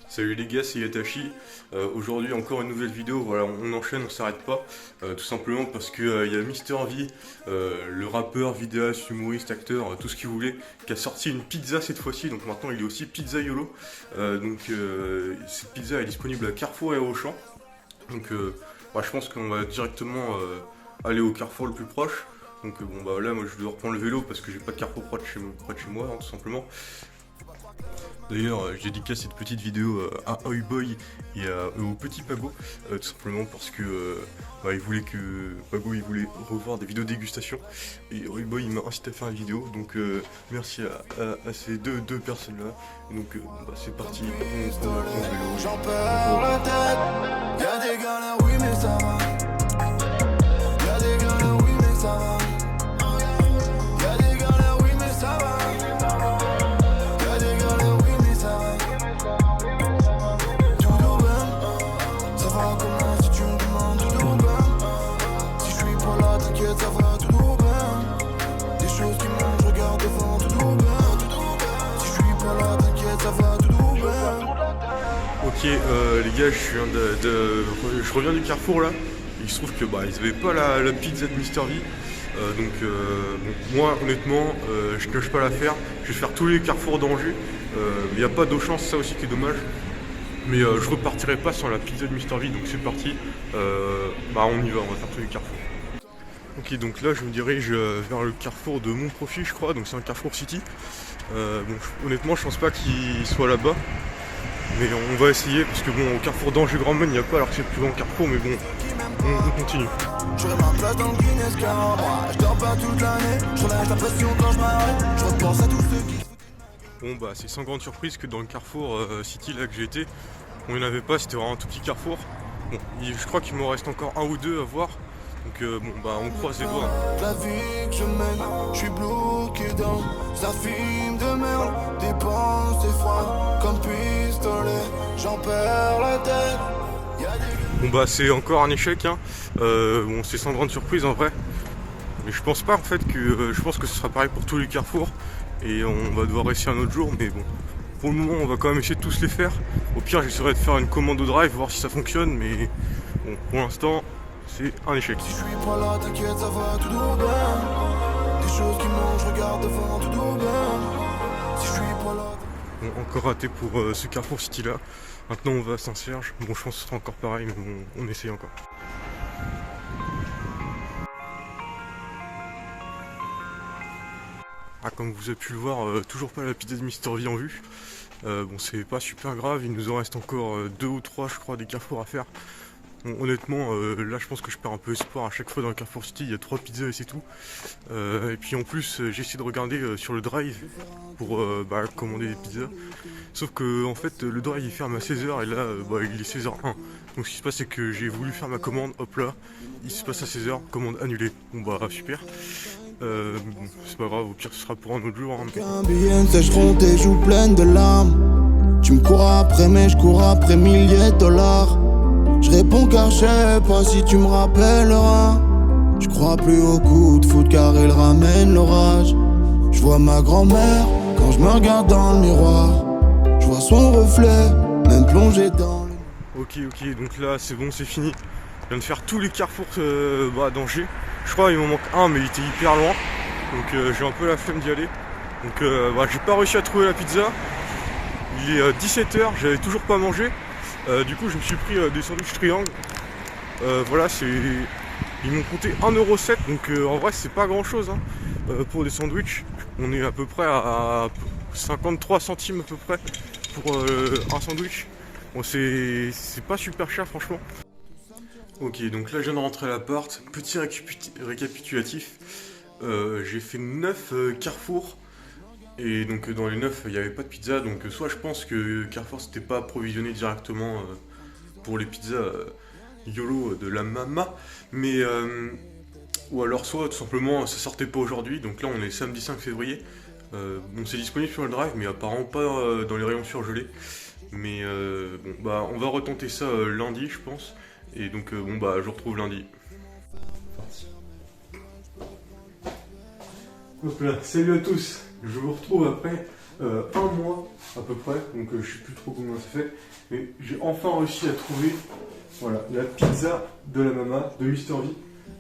Salut les gars, c'est Yatashi. Aujourd'hui encore une nouvelle vidéo, voilà, on enchaîne, on s'arrête pas. Tout simplement parce que y a Mister V, le rappeur, vidéaste, humoriste, acteur, tout ce qu'il voulait, qui a sorti une pizza cette fois-ci, donc maintenant il est aussi Pizza YOLO. Cette pizza est disponible à Carrefour et à Auchan. Je pense qu'on va directement aller au Carrefour le plus proche. Là moi je dois reprendre le vélo parce que j'ai pas de Carrefour près de chez moi, hein, tout simplement. D'ailleurs, je dédicace cette petite vidéo à Boy et au petit Pago, tout simplement parce que il voulait que Pago il voulait revoir des vidéos dégustation et Boy il m'a incité à faire une vidéo, donc merci à ces deux personnes là. C'est parti, on prend le vélo. J'en perds la tête, y'a des galères, oui mais ça va. Y'a des galères, oui mais ça va. Y'a des galères, oui mais ça va. Y'a des galères, oui mais ça va. Tout bien, ça va comment si tu me demandes tout bien. Si je suis pas là, t'inquiète, ça va tout bien. Des choses qui montent, je regarde devant tout bien. Si je suis pas là, t'inquiète, ça va tout bien. Ok les gars, je reviens du Carrefour là. Il se trouve que ils avaient pas la pizza de Mister V. Moi honnêtement je ne cache pas l'affaire. Je vais faire tous les carrefours d'Angers. Il n'y a pas d'Auchan, c'est ça aussi qui est dommage. Mais je repartirai pas sans la pizza de Mister V, donc c'est parti. On y va, on va faire tous les carrefours. Ok, donc là je me dirige vers le carrefour de Montprofit, je crois, donc c'est un Carrefour City. Honnêtement je pense pas qu'il soit là-bas. Mais on va essayer parce que au Carrefour d'Angers Grand Maine il n'y a pas, alors que c'est le plus grand carrefour, mais bon, on continue. J'aurai ma place dans le Guinness car moi je dors pas toute l'année. Je relâche la pression quand je m'arrête. Je repense à tous ceux qui... C'est sans grande surprise que dans le Carrefour City là que j'ai été, on n'y en avait pas, c'était vraiment un tout petit carrefour. Je crois qu'il me reste encore un ou deux à voir. On croise les doigts. La vie que je mène, je suis bloqué dans sa film de merde. Dépense et froid comme pistolet. J'en perds la tête. C'est encore un échec, hein. C'est sans grande surprise en vrai. Mais je pense pas en fait je pense que ce sera pareil pour tous les carrefours. Et on va devoir essayer un autre jour, mais bon. Pour le moment on va quand même essayer de tous les faire. Au pire j'essaierai de faire une commande au drive, voir si ça fonctionne, mais bon, pour l'instant c'est un échec. Si je suis pas là, t'inquiète, ça va tout bien. Des choses qui montent, je regarde devant tout bien. Si je suis pas là... Encore raté pour ce Carrefour City là. Maintenant on va à Saint-Serge. Bon, je pense que ce sera encore pareil, mais bon, on essaye encore. Comme vous avez pu le voir, toujours pas la pizza de Mister V en vue. C'est pas super grave, il nous en reste encore 2 ou 3 je crois des carrefours à faire. Honnêtement, là je pense que je perds un peu espoir. À chaque fois dans le Carrefour City il y a 3 pizzas et c'est tout. Et puis en plus j'ai essayé de regarder sur le drive pour commander des pizzas. Sauf que en fait le drive il ferme à 16h et là il est 16h01. Donc ce qui se passe c'est que j'ai voulu faire ma commande, hop là, il se passe à 16h, commande annulée. Super. C'est pas grave, au pire ce sera pour un autre jour. Hein. Qu'un billet sécheront tes joues pleines de larmes. Tu me cours après mais je cours après milliers de dollars. Je réponds car je sais pas si tu me rappelleras. Je crois plus au coup de foot car il ramène l'orage. Je vois ma grand-mère quand je me regarde dans le miroir. Je vois son reflet, même plongé dans le... Ok, donc là c'est bon, c'est fini. Je viens de faire tous les carrefours d'Angers. Je crois il m'en manque un mais il était hyper loin. Donc j'ai un peu la flemme d'y aller. J'ai pas réussi à trouver la pizza. Il est 17h, j'avais toujours pas mangé. Du coup je me suis pris des sandwichs triangles. Ils m'ont coûté 1,07€, donc en vrai c'est pas grand chose pour des sandwichs. On est à peu près à 53 centimes à peu près pour un sandwich. C'est pas super cher franchement. Ok, donc là je viens de rentrer à l'appart. Petit récapitulatif. J'ai fait 9 carrefours. Et donc dans les 9 il n'y avait pas de pizza. Donc soit je pense que Carrefour s'était pas approvisionné directement pour les pizzas YOLO de la mama. Ou alors soit tout simplement ça sortait pas aujourd'hui. Donc là on est samedi 5 février. C'est disponible sur le drive mais apparemment pas dans les rayons surgelés. On va retenter ça lundi je pense. Et donc je vous retrouve lundi. Hop là, salut à tous. Je vous retrouve après un mois à peu près, donc je sais plus trop comment ça fait, mais j'ai enfin réussi à trouver voilà, la pizza de la mama de Mister V.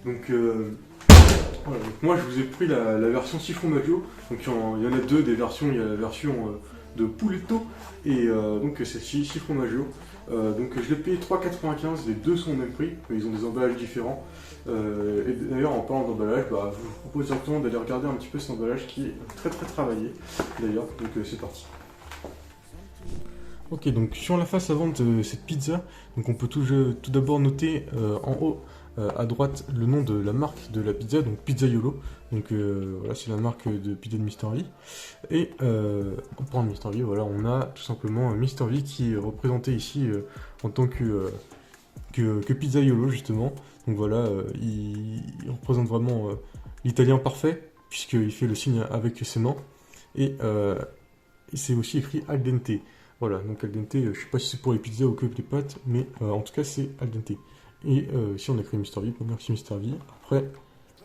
Donc, voilà, donc moi je vous ai pris la version 6 fromaggio, donc il y en a deux des versions, il y a la version de Pouletto et donc celle-ci 6 fromaggio. Donc je l'ai payé 3,95, les deux sont au même prix, mais ils ont des emballages différents. Et d'ailleurs en parlant d'emballage, je vous propose directement d'aller regarder un petit peu cet emballage qui est très travaillé d'ailleurs, donc c'est parti. Ok, donc sur la face avant de cette pizza, donc on peut tout d'abord noter en haut à droite le nom de la marque de la pizza, donc Pizzaiolo. Donc voilà, c'est la marque de pizza de Mister V. Et en parlant de Mister V, voilà, on a tout simplement Mister V qui est représenté ici en tant que Pizzaiolo justement. Donc voilà, il représente vraiment l'italien parfait, puisqu'il fait le signe avec ses mains. Et c'est aussi écrit al dente. Voilà, donc al dente, je sais pas si c'est pour les pizzas ou que les pâtes, mais en tout cas c'est al dente. Et ici on a écrit Mister V, merci Mister V. Après,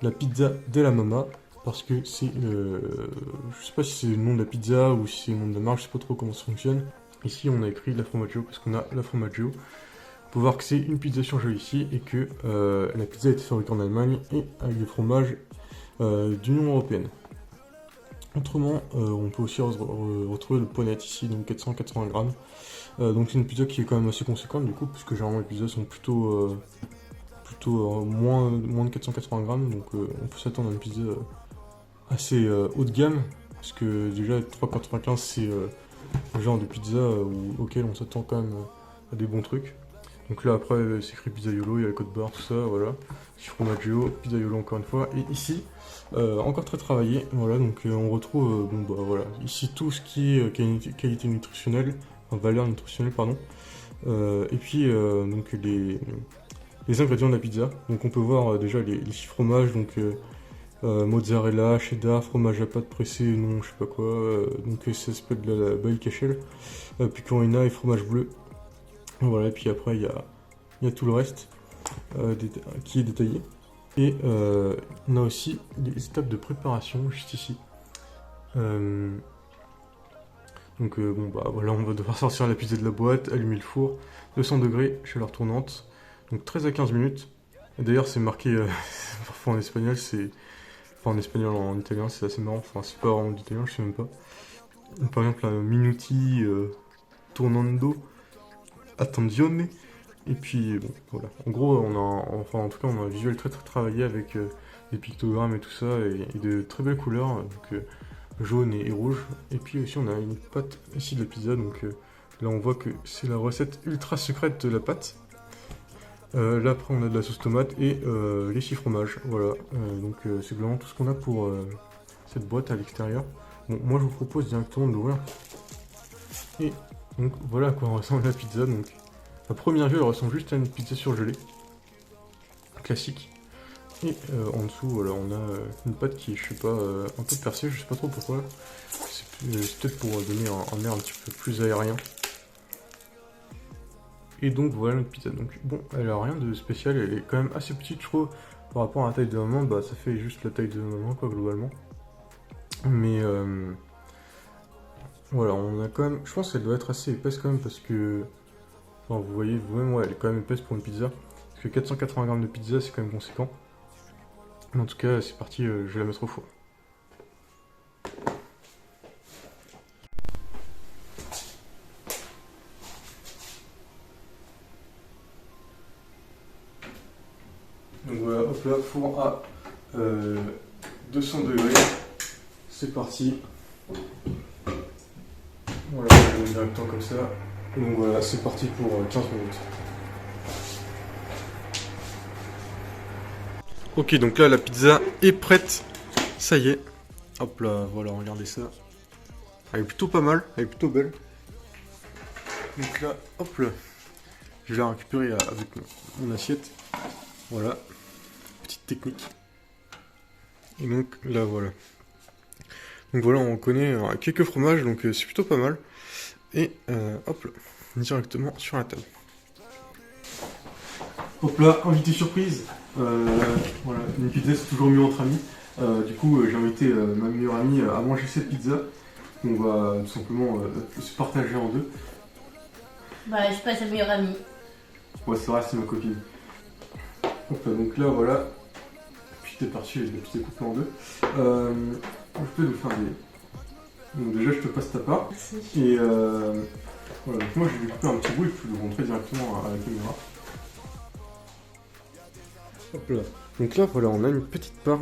la pizza de la mama, parce que c'est je sais pas si c'est le nom de la pizza ou si c'est le nom de la marque, je sais pas trop comment ça fonctionne. Ici on a écrit la fromaggio, parce qu'on a la fromaggio. On peut voir que c'est une pizza surgelée ici, et que la pizza a été fabriquée en Allemagne, et avec des fromages d'Union Européenne. Autrement, on peut aussi retrouver le ponette ici, donc 480 grammes. Donc c'est une pizza qui est quand même assez conséquente du coup, puisque généralement les pizzas sont plutôt moins de 480 grammes, donc on peut s'attendre à une pizza assez haut de gamme, parce que déjà 3,95 c'est le genre de pizza auquel on s'attend quand même à des bons trucs. Donc là après c'est écrit Pizzaiolo, il y a le code barre, tout ça, voilà. Fromaggio, Pizzaiolo encore une fois, et ici encore très travaillé, voilà, donc on retrouve voilà, ici tout ce qui est qualité nutritionnelle, enfin, valeur nutritionnelle pardon, et puis donc les ingrédients de la pizza. Donc on peut voir déjà les 6 fromages, donc mozzarella, cheddar, fromage à pâte pressée, non je sais pas quoi, donc ça s'appelle de la Bailicachel, pecorina et fromage bleu. Voilà, et puis après il y a tout le reste qui est détaillé. Et on a aussi les étapes de préparation juste ici. Donc voilà, on va devoir sortir la pizza de la boîte, allumer le four, 200 degrés, chaleur tournante, donc 13 à 15 minutes. D'ailleurs c'est marqué parfois en espagnol, en espagnol, en italien, c'est assez marrant, enfin c'est pas vraiment d'italien, je sais même pas. Par exemple, minuti tournando attenzione. Et puis bon, voilà. En gros, en tout cas, on a un visuel très travaillé avec des pictogrammes et tout ça, et de très belles couleurs, donc jaune et rouge. Et puis aussi, on a une pâte ici de la pizza, donc là, on voit que c'est la recette ultra secrète de la pâte. Là, après, on a de la sauce tomate et les 6 fromages. Voilà, donc c'est vraiment tout ce qu'on a pour cette boîte à l'extérieur. Bon, moi, je vous propose directement de l'ouvrir. Et donc, voilà à quoi ressemble la pizza. Donc, à première vue, elle ressemble juste à une pizza surgelée, classique. Et en dessous, voilà, on a une pâte qui est, je sais pas, un peu percée, je sais pas trop pourquoi. C'est peut-être pour donner un air un petit peu plus aérien. Et donc voilà notre pizza. Donc bon, elle a rien de spécial, elle est quand même assez petite, je trouve, par rapport à la taille de maman. Bah, ça fait juste la taille de maman, quoi, globalement. Mais voilà, on a quand même, je pense qu'elle doit être assez épaisse quand même, parce que enfin, vous voyez vous-même, ouais, elle est quand même épaisse pour une pizza. Parce que 480 grammes de pizza, c'est quand même conséquent. Mais en tout cas, c'est parti, je vais la mettre au four. Donc voilà, hop là, four à 200 degrés. C'est parti. Voilà, je vais directement comme ça. Donc voilà, c'est parti pour 15 minutes. Ok, donc là la pizza est prête. Ça y est. Hop là, voilà, regardez ça. Elle est plutôt pas mal, elle est plutôt belle. Donc là, hop là. Je vais la récupérer avec mon assiette. Voilà. Petite technique. Et donc là, voilà. Donc voilà, on connaît quelques fromages, donc c'est plutôt pas mal. Et hop là, directement sur la table. Hop là, invité surprise. Voilà, une pizza c'est toujours mieux entre amis. Du coup, j'ai invité ma meilleure amie à manger cette pizza. On va tout simplement se partager en deux. Bah, je suis pas sa meilleure amie. Ouais, c'est vrai, c'est ma copine. Donc là, voilà. Puis t'es parti, puis t'es coupé en deux. Je peux nous faire des. Donc déjà, je te passe ta part. Merci. Et voilà, donc moi je vais couper un petit bout et je peux le montrer directement à la caméra. Hop là. Donc là, voilà, on a une petite part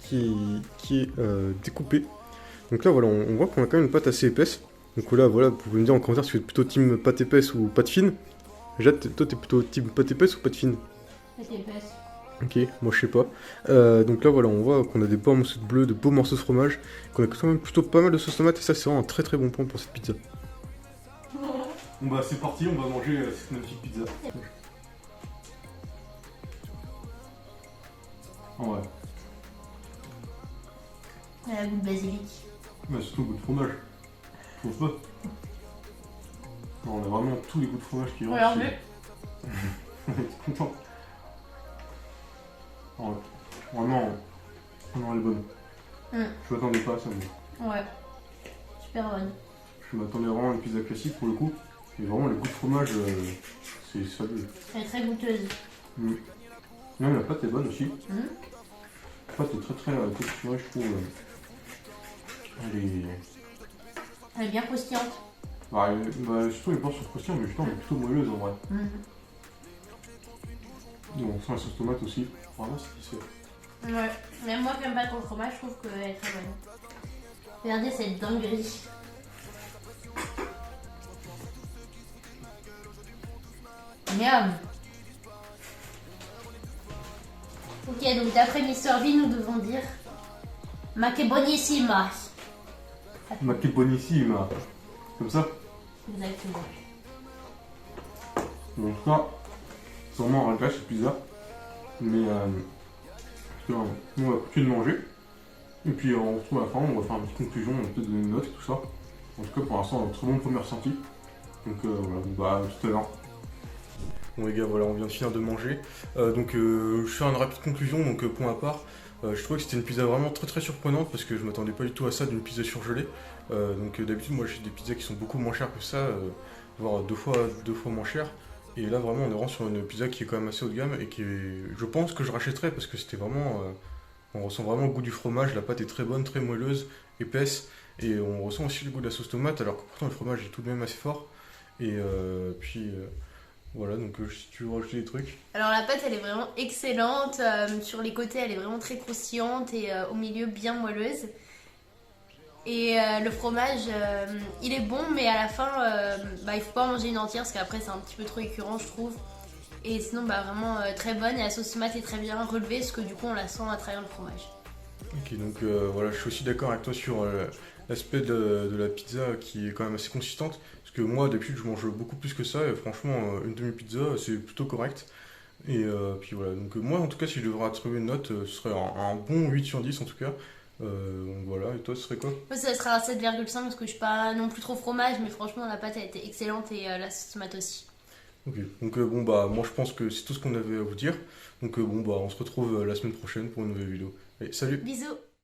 qui est découpée. Donc là, voilà, on voit qu'on a quand même une pâte assez épaisse. Donc là, voilà, vous pouvez me dire en commentaire si vous êtes plutôt team pâte épaisse ou pâte fine. Déjà, toi, t'es plutôt team pâte épaisse ou pâte fine? Pâte épaisse. Ok, moi je sais pas. Donc là, voilà, on voit qu'on a des beaux morceaux de bleu, de beaux morceaux de fromage, qu'on a quand même plutôt pas mal de sauce tomate, et ça, c'est vraiment un très très bon point pour cette pizza. Bon bah, c'est parti, on va manger cette magnifique pizza. Ouais. Elle a le goût de basilic. Mais surtout le goût de fromage. Je trouve pas. Non, on a vraiment tous les goûts de fromage qui rentrent. Regardez. On est content. Ouais. Vraiment, elle est bonne. Je m'attendais pas à ça. Mais... Ouais. Super bonne. Je m'attendais vraiment à une pizza classique pour le coup. Et vraiment, le goût de fromage, c'est fabuleux. Elle est très goûteuse. Même la pâte est bonne aussi. La pâte est très très texturée, je trouve. Elle est bien croustillante. Bah, je trouve qu'elle sur croustillant, mais justement, elle est plutôt moelleuse en vrai. Donc, on sent la sauce tomate aussi. Vraiment satisfait. Ouais. Même moi qui aime pas trop le fromage, je trouve qu'elle est très bonne. Regardez cette dinguerie. Miam. Ok, donc d'après Mister V, nous devons dire Ma che bonissima. Ma che bonissima. Comme ça. Exactement. Bon, en tout cas, c'est vraiment un régal cette pizza. Mais nous on va continuer de manger. Et puis on se retrouve à la fin, on va faire une petite conclusion, on va peut-être donner une note et tout ça. En tout cas pour l'instant on a un très bon premier ressenti. Donc voilà, bah tout à l'heure. Bon les gars, voilà, on vient de finir de manger. Je fais une rapide conclusion, donc pour ma part, je trouvais que c'était une pizza vraiment très très surprenante parce que je m'attendais pas du tout à ça d'une pizza surgelée. D'habitude moi j'ai des pizzas qui sont beaucoup moins chères que ça, voire deux fois moins chères. Et là vraiment on est vraiment sur une pizza qui est quand même assez haut de gamme et qui est, je pense que je rachèterais parce que c'était vraiment, on ressent vraiment le goût du fromage, la pâte est très bonne, très moelleuse, épaisse, et on ressent aussi le goût de la sauce tomate alors que pourtant le fromage est tout de même assez fort. Et voilà, donc si tu veux rajouter des trucs. Alors la pâte elle est vraiment excellente, sur les côtés elle est vraiment très croustillante et au milieu bien moelleuse. Et le fromage il est bon mais à la fin il faut pas en manger une entière parce qu'après c'est un petit peu trop écœurant je trouve. Et sinon vraiment très bonne et la sauce tomate est très bien relevée parce que du coup on la sent à travers le fromage. Ok, donc voilà, je suis aussi d'accord avec toi sur l'aspect de la pizza qui est quand même assez consistante. Parce que moi d'habitude je mange beaucoup plus que ça et franchement une demi-pizza c'est plutôt correct. Et puis voilà, donc moi en tout cas si je devrais attribuer une note, ce serait un bon 8 sur 10 en tout cas. Donc voilà, et toi ce serait quoi? Moi ça sera 7,5 parce que je suis pas non plus trop fromage mais franchement la pâte a été excellente et la sauce tomate aussi. Ok, donc bon bah moi je pense que c'est tout ce qu'on avait à vous dire. Donc bon bah on se retrouve la semaine prochaine pour une nouvelle vidéo. Allez, salut! Bisous!